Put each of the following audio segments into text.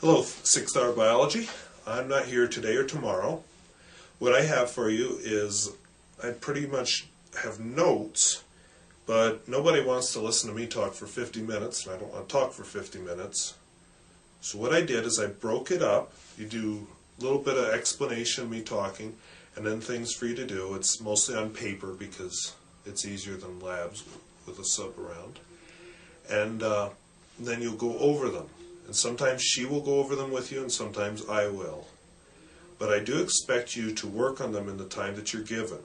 Hello, 6th Hour Biology. I'm not here today or tomorrow. What I have for you is I pretty much have notes, but nobody wants to listen to me talk for 50 minutes, and I don't want to talk for 50 minutes. So what I did is I broke it up. You do a little bit of explanation, me talking, and then things for you to do. It's mostly on paper because it's easier than labs with a sub around. And then you'll go over them. And sometimes she will go over them with you, and sometimes I will. But I do expect you to work on them in the time that you're given.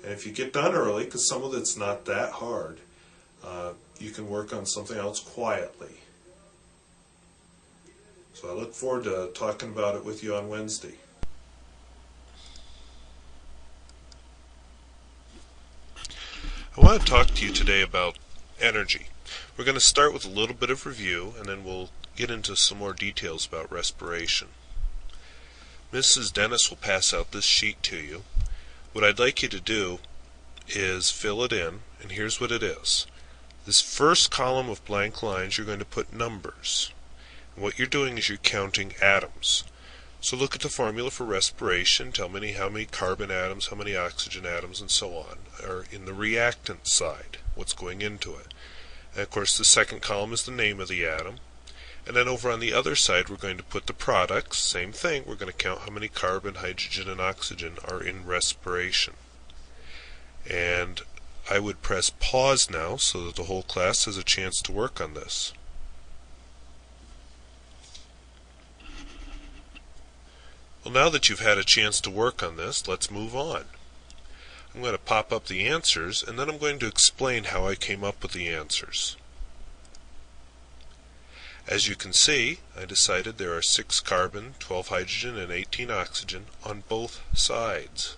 And if you get done early, because some of it's not that hard, you can work on something else quietly. So I look forward to talking about it with you on Wednesday. I want to talk to you today about energy. We're going to start with a little bit of review, and then we'll get into some more details about respiration. Mrs. Dennis will pass out this sheet to you. What I'd like you to do is fill it in, and here's what it is. This first column of blank lines, you're going to put numbers. And what you're doing is you're counting atoms. So look at the formula for respiration. Tell me how many carbon atoms, how many oxygen atoms, and so on are in the reactant side, what's going into it. And of course the second column is the name of the atom. And then over on the other side we're going to put the products. Same thing, we're going to count how many carbon, hydrogen, and oxygen are in respiration. And I would press pause now so that the whole class has a chance to work on this. Well, now that you've had a chance to work on this, let's move on. I'm going to pop up the answers, and then I'm going to explain how I came up with the answers. As you can see, I decided there are 6 carbon, 12 hydrogen, and 18 oxygen on both sides.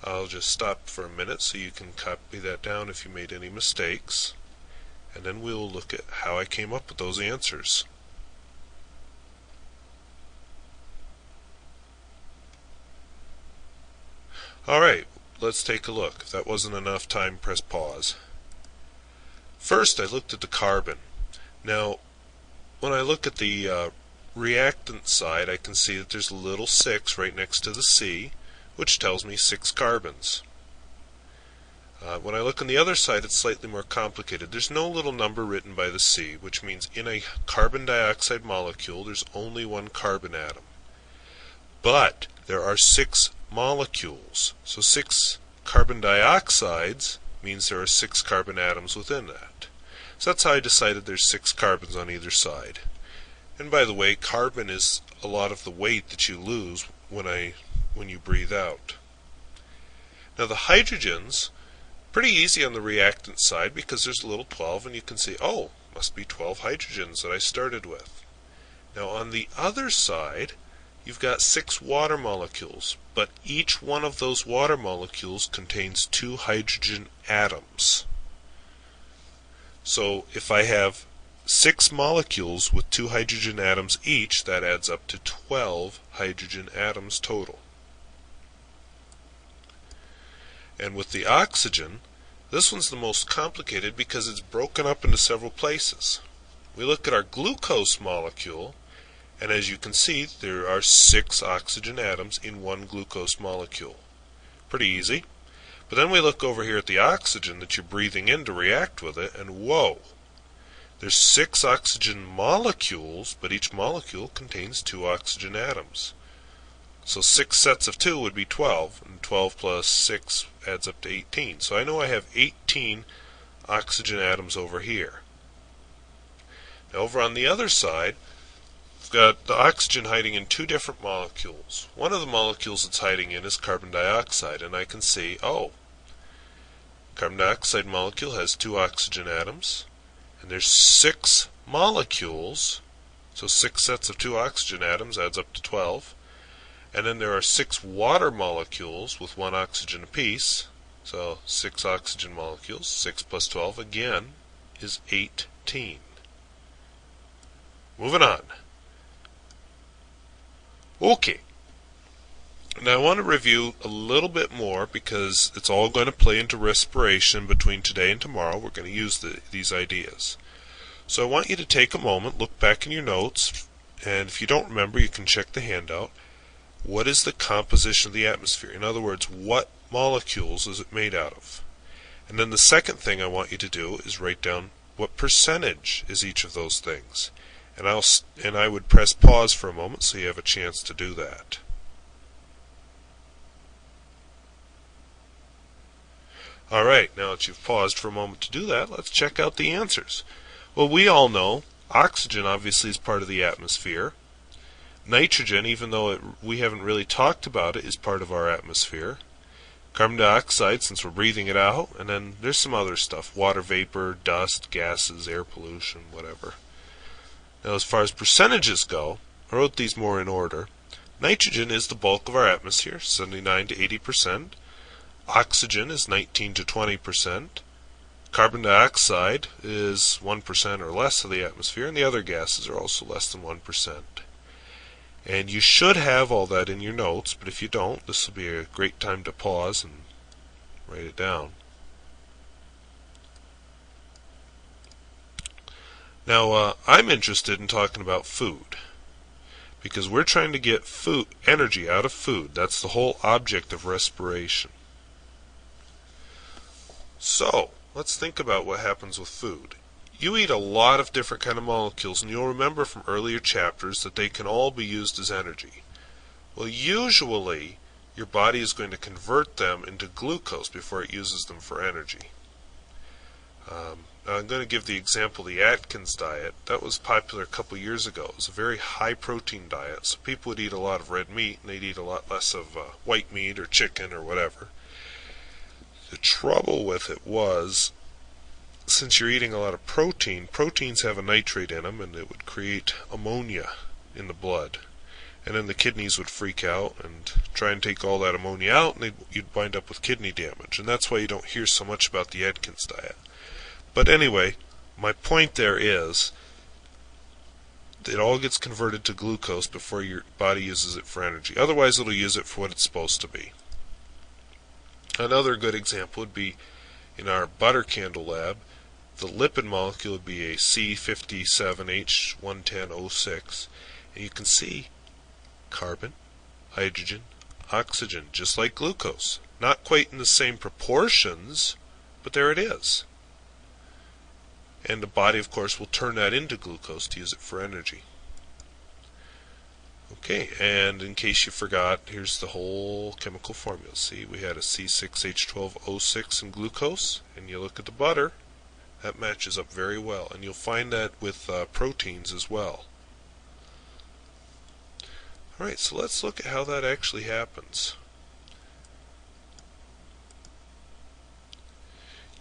I'll just stop for a minute so you can copy that down if you made any mistakes, and then we'll look at how I came up with those answers. Alright, let's take a look. If that wasn't enough time, press pause. First, I looked at the carbon. Now, when I look at the reactant side, I can see that there's a little 6 right next to the C, which tells me 6 carbons. When I look on the other side, it's slightly more complicated. There's no little number written by the C, which means in a carbon dioxide molecule, there's only 1 carbon atom. But there are 6 molecules. So 6 carbon dioxides means there are 6 carbon atoms within that. So that's how I decided there's 6 carbons on either side. And by the way, carbon is a lot of the weight that you lose when you breathe out. Now the hydrogens, pretty easy on the reactant side because there's a little 12 and you can see, oh, must be 12 hydrogens that I started with. Now on the other side, you've got 6 water molecules, but each one of those water molecules contains 2 hydrogen atoms. So if I have 6 molecules with 2 hydrogen atoms each, that adds up to 12 hydrogen atoms total. And with the oxygen, this one's the most complicated because it's broken up into several places. We look at our glucose molecule, and as you can see, there are 6 oxygen atoms in 1 glucose molecule. Pretty easy. But then we look over here at the oxygen that you're breathing in to react with it, and whoa! There's 6 oxygen molecules, but each molecule contains 2 oxygen atoms. So 6 sets of 2 would be 12, and 12 plus 6 adds up to 18. So I know I have 18 oxygen atoms over here. Now over on the other side, got the oxygen hiding in 2 different molecules. One of the molecules it's hiding in is carbon dioxide, and I can see, oh, carbon dioxide molecule has 2 oxygen atoms, and there's 6 molecules, so 6 sets of 2 oxygen atoms adds up to 12, and then there are 6 water molecules with 1 oxygen apiece, so 6 oxygen molecules, 6 plus 12 again is 18. Moving on. Okay, now I want to review a little bit more because it's all going to play into respiration between today and tomorrow. We're going to use these ideas. So I want you to take a moment, look back in your notes, And if you don't remember, you can check the handout. What is the composition of the atmosphere? In other words, what molecules is it made out of? And then the second thing I want you to do is write down what percentage is each of those things. And I would press pause for a moment so you have a chance to do that. Alright, now that you've paused for a moment to do that, let's check out the answers. Well, we all know oxygen obviously is part of the atmosphere. Nitrogen, even though we haven't really talked about it, is part of our atmosphere. Carbon dioxide, since we're breathing it out, and then there's some other stuff, water vapor, dust, gases, air pollution, whatever. Now as far as percentages go, I wrote these more in order. Nitrogen is the bulk of our atmosphere, 79 to 80%. Oxygen is 19 to 20%. Carbon dioxide is 1% or less of the atmosphere, and the other gases are also less than 1%. And you should have all that in your notes, but if you don't, this will be a great time to pause and write it down. Now, I'm interested in talking about food, because we're trying to get energy out of food. That's the whole object of respiration. So, let's think about what happens with food. You eat a lot of different kind of molecules, and you'll remember from earlier chapters that they can all be used as energy. Well, usually your body is going to convert them into glucose before it uses them for energy. Now I'm going to give the example of the Atkins Diet. That was popular a couple years ago. It was a very high protein diet, so people would eat a lot of red meat and they'd eat a lot less of white meat or chicken or whatever. The trouble with it was, since you're eating a lot of proteins have a nitrate in them, and it would create ammonia in the blood. And then the kidneys would freak out and try and take all that ammonia out, and you'd wind up with kidney damage. And that's why you don't hear so much about the Atkins diet. But anyway, my point there is, it all gets converted to glucose before your body uses it for energy. Otherwise, it'll use it for what it's supposed to be. Another good example would be in our butter candle lab. The lipid molecule would be a C57H110O6, and you can see carbon, hydrogen, oxygen, just like glucose. Not quite in the same proportions, but there it is. And the body, of course, will turn that into glucose to use it for energy. Okay, and in case you forgot, here's the whole chemical formula. See, we had a C6H12O6 in glucose, and you look at the butter, that matches up very well, and you'll find that with proteins as well. Alright, so let's look at how that actually happens.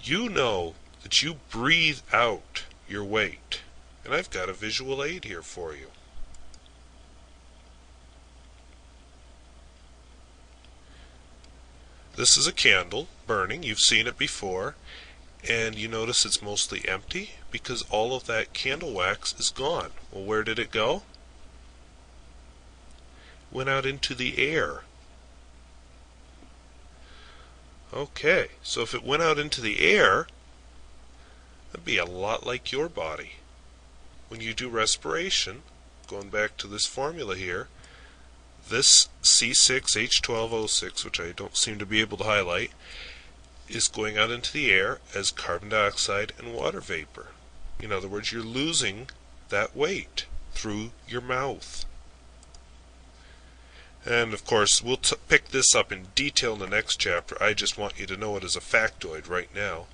You know that you breathe out your weight, and I've got a visual aid here for you. This is a candle burning. You've seen it before. And you notice it's mostly empty because all of that candle wax is gone. Well, where did it go? It went out into the air. Okay, so if it went out into the air, that'd be a lot like your body. When you do respiration, going back to this formula here, this C6H12O6, which I don't seem to be able to highlight, is going out into the air as carbon dioxide and water vapor. In other words, you're losing that weight through your mouth. And of course, we'll pick this up in detail in the next chapter. I just want you to know it as a factoid right now.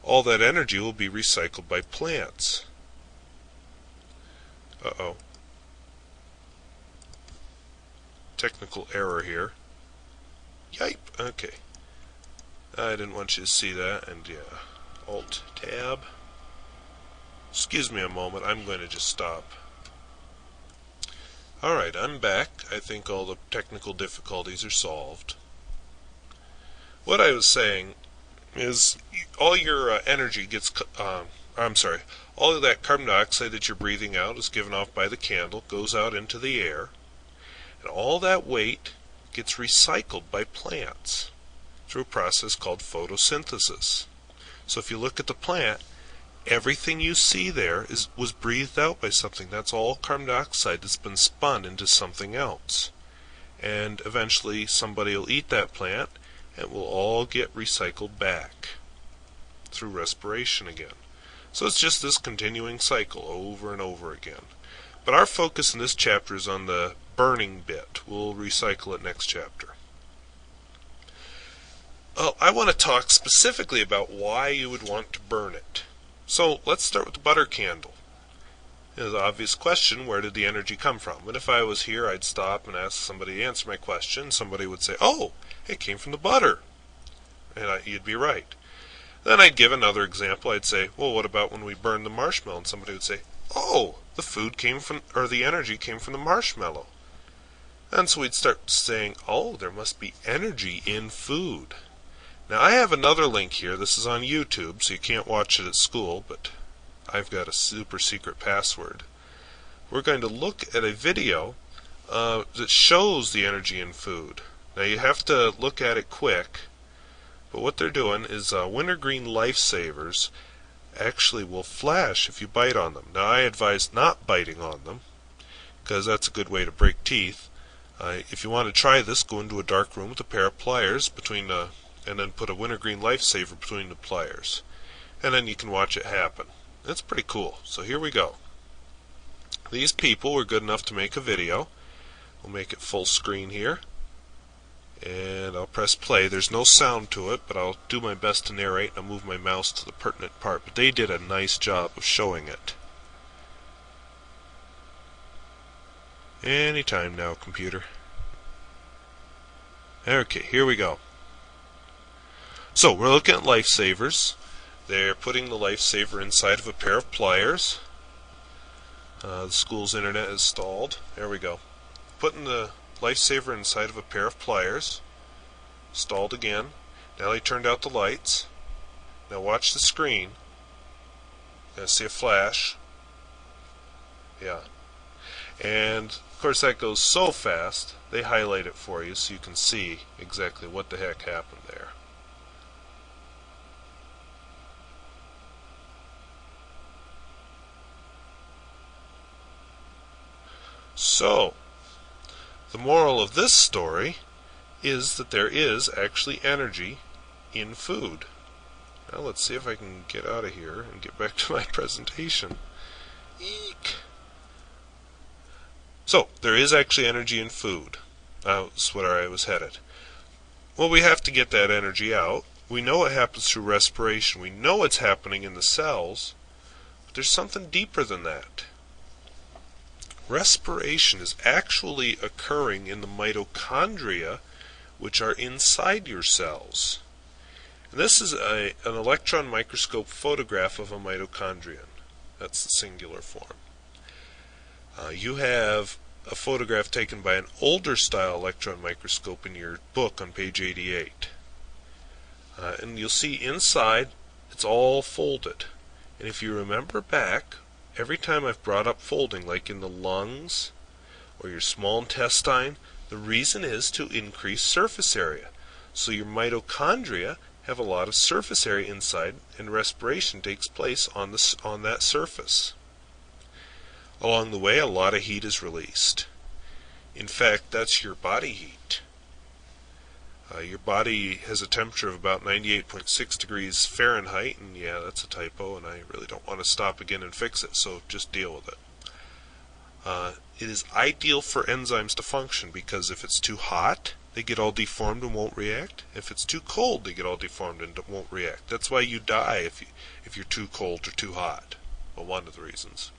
All that energy will be recycled by plants. Uh-oh. Technical error here. Yipe. Okay. I didn't want you to see that, and yeah, Alt-Tab. Excuse me a moment, I'm going to just stop. Alright, I'm back. I think all the technical difficulties are solved. What I was saying is, all your energy gets, all of that carbon dioxide that you're breathing out is given off by the candle, goes out into the air, and all that weight gets recycled by plants through a process called photosynthesis. So if you look at the plant, everything you see there was breathed out by something. That's all carbon dioxide that's been spun into something else. And eventually somebody will eat that plant, and it will all get recycled back through respiration again. So it's just this continuing cycle over and over again. But our focus in this chapter is on the burning bit. We'll recycle it next chapter. Well, I want to talk specifically about why you would want to burn it. So let's start with the butter candle. The obvious question, where did the energy come from? And if I was here, I'd stop and ask somebody to answer my question. Somebody would say, oh, it came from the butter. And you'd be right. Then I'd give another example. I'd say, well, what about when we burned the marshmallow? And somebody would say, oh, the food came from, or the energy came from the marshmallow. And so we'd start saying, oh, there must be energy in food. Now I have another link here. This is on YouTube, so you can't watch it at school, but I've got a super secret password. We're going to look at a video that shows the energy in food. Now you have to look at it quick, but what they're doing is wintergreen lifesavers actually will flash if you bite on them. Now I advise not biting on them, because that's a good way to break teeth. If you want to try this, go into a dark room with a pair of pliers and then put a wintergreen lifesaver between the pliers. And then you can watch it happen. That's pretty cool. So here we go. These people were good enough to make a video. We'll make it full screen here. And I'll press play. There's no sound to it, but I'll do my best to narrate, and I'll move my mouse to the pertinent part. But they did a nice job of showing it. Anytime now, computer. Okay, here we go. So we're looking at lifesavers. They're putting the lifesaver inside of a pair of pliers. The school's internet is stalled. There we go. Putting the lifesaver inside of a pair of pliers. Stalled again. Now they turned out the lights. Now watch the screen. You're going to see a flash. Yeah. And of course that goes so fast, they highlight it for you so you can see exactly what the heck happened there. So, the moral of this story is that there is actually energy in food. Now let's see if I can get out of here and get back to my presentation. Eek! So, there is actually energy in food. That's where I was headed. Well, we have to get that energy out. We know it happens through respiration. We know it's happening in the cells. But there's something deeper than that. Respiration is actually occurring in the mitochondria, which are inside your cells. And this is an electron microscope photograph of a mitochondrion. That's the singular form. You have a photograph taken by an older style electron microscope in your book on page 88. And you'll see inside it's all folded. And if you remember back, every time I've brought up folding, like in the lungs or your small intestine, the reason is to increase surface area. So your mitochondria have a lot of surface area inside, and respiration takes place on that surface. Along the way, a lot of heat is released. In fact, that's your body heat. Your body has a temperature of about 98.6 degrees Fahrenheit, and yeah, that's a typo, and I really don't want to stop again and fix it, so just deal with it. It is ideal for enzymes to function, because if it's too hot, they get all deformed and won't react. If it's too cold, they get all deformed and won't react. That's why you die if you're too cold or too hot. Well, one of the reasons.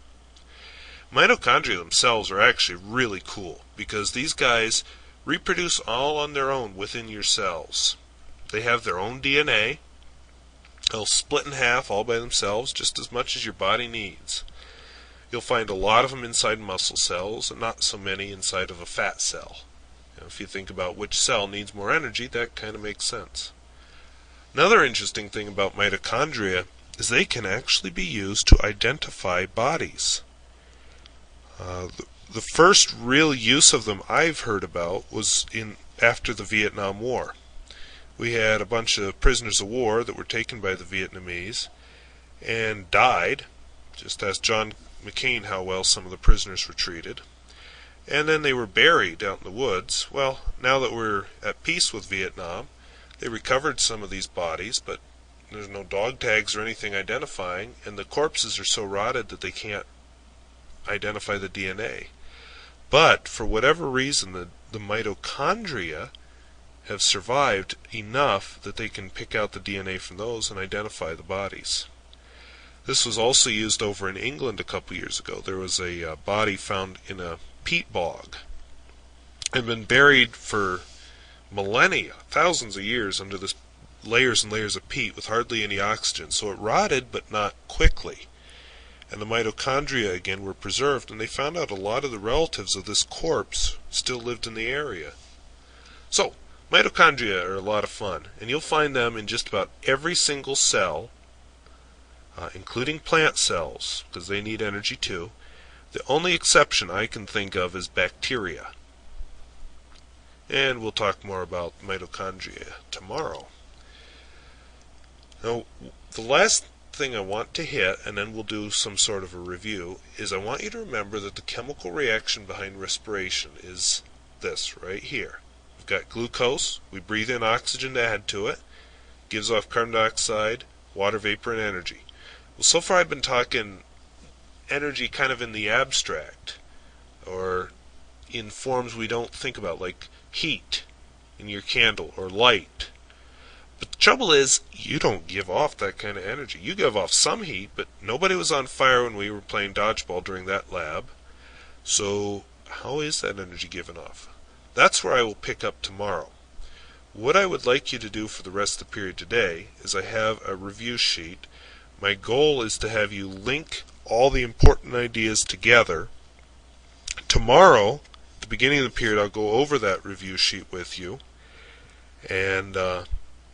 Mitochondria themselves are actually really cool, because these guys reproduce all on their own within your cells. They have their own DNA. They'll split in half all by themselves, just as much as your body needs. You'll find a lot of them inside muscle cells, and not so many inside of a fat cell. If you think about which cell needs more energy, that kind of makes sense. Another interesting thing about mitochondria is they can actually be used to identify bodies. The first real use of them I've heard about was after the Vietnam War. We had a bunch of prisoners of war that were taken by the Vietnamese, and died. Just ask John McCain how well some of the prisoners were treated. And then they were buried out in the woods. Well, now that we're at peace with Vietnam, they recovered some of these bodies, but there's no dog tags or anything identifying, and the corpses are so rotted that they can't identify the DNA. But for whatever reason, the mitochondria have survived enough that they can pick out the DNA from those and identify the bodies. This was also used over in England a couple years ago. There was a body found in a peat bog. It had been buried for millennia, thousands of years, under this layers and layers of peat with hardly any oxygen. So it rotted, but not quickly. And the mitochondria, again, were preserved, and they found out a lot of the relatives of this corpse still lived in the area. So, mitochondria are a lot of fun, and you'll find them in just about every single cell, including plant cells, because they need energy too. The only exception I can think of is bacteria. And we'll talk more about mitochondria tomorrow. Now, the last thing I want to hit, and then we'll do some sort of a review, is I want you to remember that the chemical reaction behind respiration is this right here. We've got glucose, we breathe in oxygen to add to it, gives off carbon dioxide, water vapor, and energy. Well, so far I've been talking energy kind of in the abstract, or in forms we don't think about, like heat in your candle, or light. But the trouble is, you don't give off that kind of energy. You give off some heat, but nobody was on fire when we were playing dodgeball during that lab. So how is that energy given off? That's where I will pick up tomorrow. What I would like you to do for the rest of the period today is I have a review sheet. My goal is to have you link all the important ideas together. Tomorrow, at the beginning of the period, I'll go over that review sheet with you. And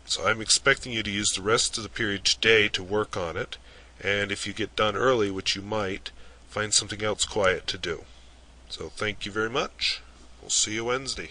so I'm expecting you to use the rest of the period today to work on it. And if you get done early, which you might, find something else quiet to do. So thank you very much. We'll see you Wednesday.